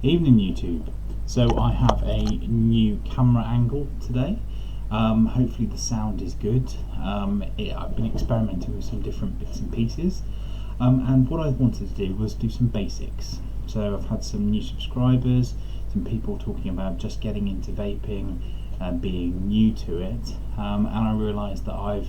Evening YouTube. So I have a new camera angle today. Hopefully the sound is good. I've been experimenting with some different bits and pieces, and what I wanted to do was do some basics. So I've had some new subscribers, some people talking about just getting into vaping and being new to it, and I realised that I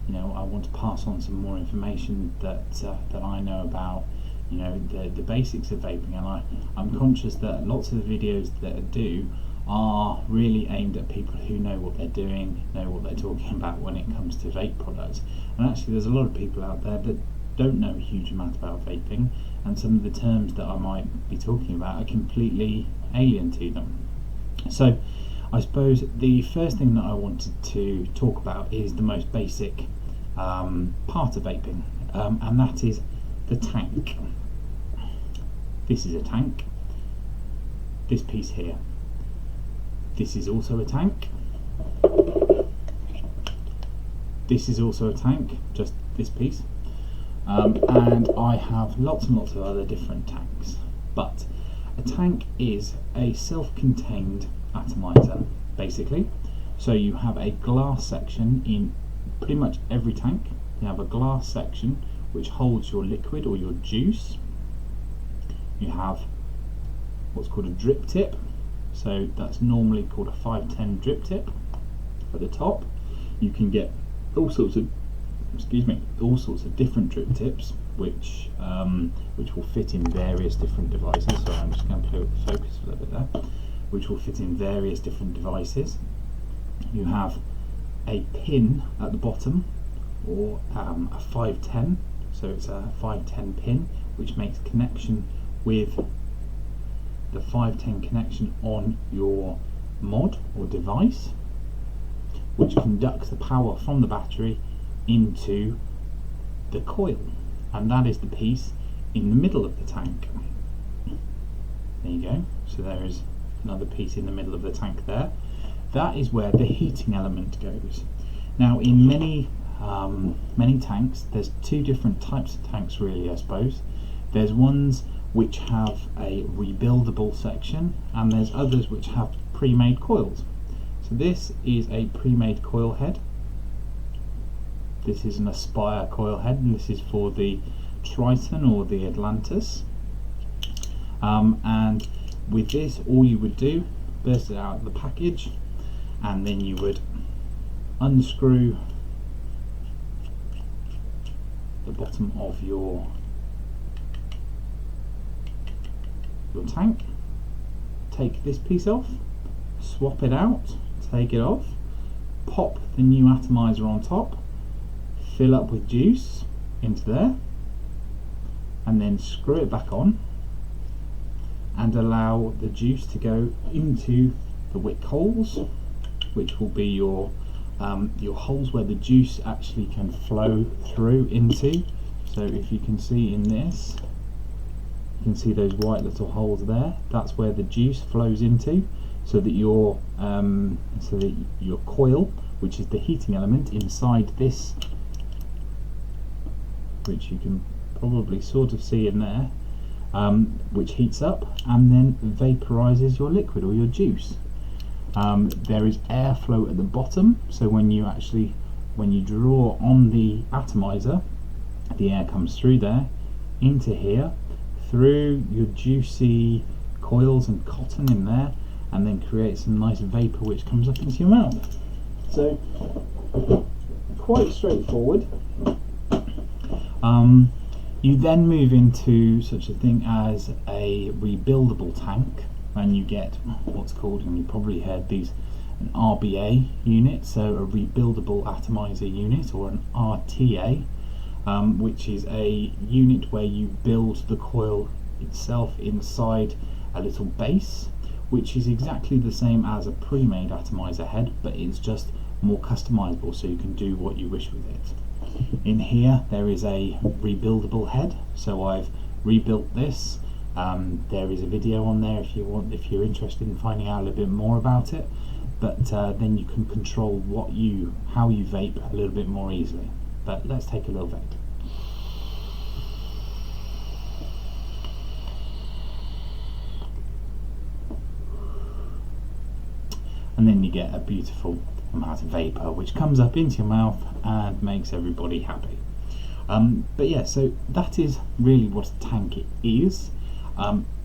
want to pass on some more information that I know about the basics of vaping, and I'm conscious that lots of the videos that I do are really aimed at people who know what they're doing, know what they're talking about when it comes to vape products. And actually there's a lot of people out there that don't know a huge amount about vaping, and some of the terms that I might be talking about are completely alien to them. So I suppose the first thing that I wanted to talk about is the most basic part of vaping, and that is the tank. This is a tank. This piece here. This is also a tank. This is also a tank, just this piece. And I have lots and lots of other different tanks. But a tank is a self-contained atomizer, basically. So you have a glass section in pretty much every tank. You have a glass section which holds your liquid or your juice. You have what's called a drip tip, so that's normally called a 510 drip tip at the top. You can get all sorts of different drip tips which will fit in various different devices. So I'm just going to play with the focus a little bit there. Which will fit in various different devices. You have a pin at the bottom, or a 510, so it's a 510 pin which makes connection with the 510 connection on your mod or device, which conducts the power from the battery into the coil, and that is the piece in the middle of the tank. There you go. So there is another piece in the middle of the tank there. That is where the heating element goes. Now in many tanks, there's two different types of tanks really, I suppose. There's ones which have a rebuildable section, and there's others which have pre-made coils. So this is a pre-made coil head. This is an Aspire coil head, and this is for the Triton or the Atlantis. And with this, all you would do, burst it out of the package, and then you would unscrew the bottom of your tank, take this piece off, swap it out, take it off, pop the new atomizer on top, fill up with juice into there, and then screw it back on and allow the juice to go into the wick holes, which will be your holes where the juice actually can flow through into. So if you can see in this, you can see those white little holes there. That's where the juice flows into, so that your coil, which is the heating element inside this, which you can probably sort of see in there, which heats up and then vaporizes your liquid or your juice. There is airflow at the bottom, so when you draw on the atomizer, the air comes through there into here, through your juicy coils and cotton in there, and then creates some nice vapor which comes up into your mouth. So quite straightforward. You then move into such a thing as a rebuildable tank, and you get what's called, and you probably heard these, an RBA unit, so a rebuildable atomizer unit, or an RTA, which is a unit where you build the coil itself inside a little base, which is exactly the same as a pre-made atomizer head, but it's just more customizable, so you can do what you wish with it. In here there is a rebuildable head, so I've rebuilt this. There is a video on there if you're interested in finding out a little bit more about it, but then you can control how you vape a little bit more easily. But let's take a little vape. and then you get a beautiful amount of vapor which comes up into your mouth and makes everybody happy. But yeah, so that is really what a tank is.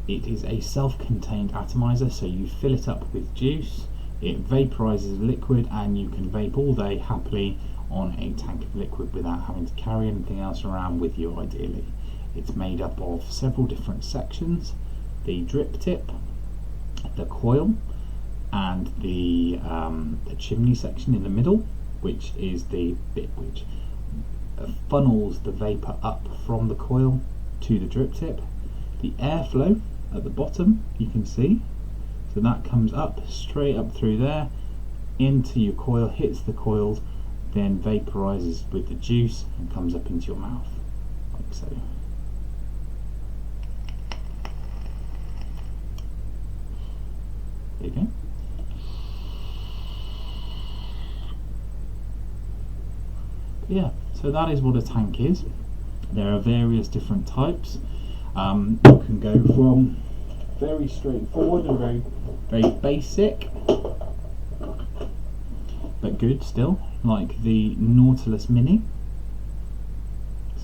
It is a self-contained atomizer, so you fill it up with juice, it vaporizes liquid, and you can vape all day happily on a tank of liquid without having to carry anything else around with you ideally. It's made up of several different sections: the drip tip, the coil, and the chimney section in the middle, which is the bit which funnels the vapor up from the coil to the drip tip. The airflow at the bottom, you can see, so that comes up straight up through there into your coil, hits the coils, then vaporizes with the juice and comes up into your mouth like so. There you go. Yeah, so that is what a tank is. There are various different types. You can go from very straightforward and very basic, but good still, like the Nautilus Mini,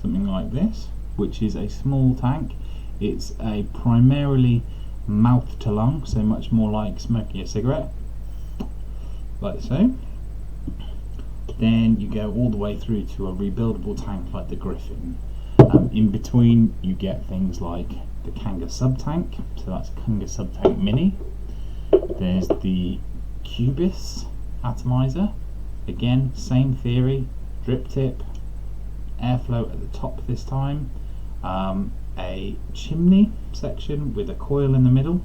something like this, which is a small tank. It's a primarily mouth to lung, so much more like smoking a cigarette, like so. Then you go all the way through to a rebuildable tank like the Griffin. In between you get things like the Kanga sub-tank, so that's Kanga sub-tank Mini. There's the Cubis atomizer, again same theory, drip tip, airflow at the top this time, a chimney section with a coil in the middle.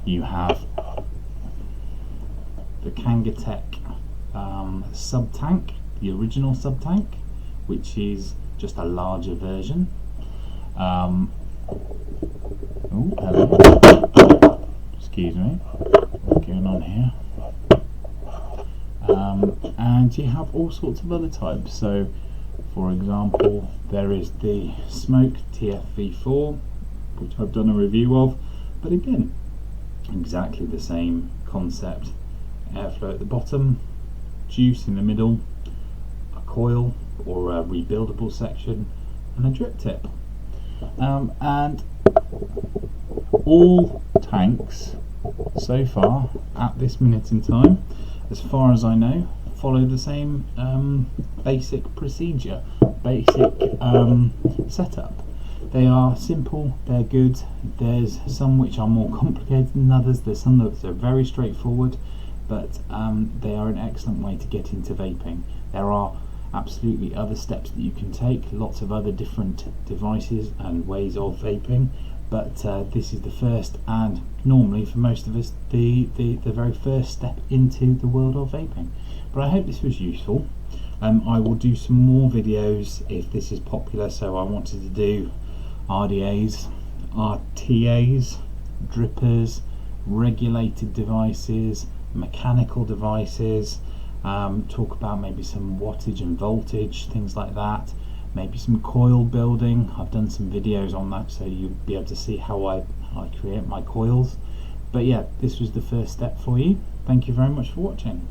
You have the Kangatech sub-tank, the original sub-tank, which is just a larger version. Oh, hello. Excuse me. What's going on here? And you have all sorts of other types. So, for example, there is the Smoke TFV4, which I've done a review of, but again, exactly the same concept. Airflow at the bottom, juice in the middle, a coil or a rebuildable section, and a drip tip. And all tanks so far at this minute in time, as far as I know, follow the same basic procedure, basic setup. They are simple, they're good. There's some which are more complicated than others. There's some that are very straightforward, but they are an excellent way to get into vaping. There are absolutely other steps that you can take, lots of other different devices and ways of vaping, but this is the first, and normally for most of us the very first step into the world of vaping. But I hope this was useful. I will do some more videos if this is popular, so I wanted to do RDAs, RTAs, drippers, regulated devices, mechanical devices, talk about maybe some wattage and voltage, things like that, maybe some coil building. I've done some videos on that, so you'll be able to see how I create my coils. But yeah, this was the first step for you. Thank you very much for watching.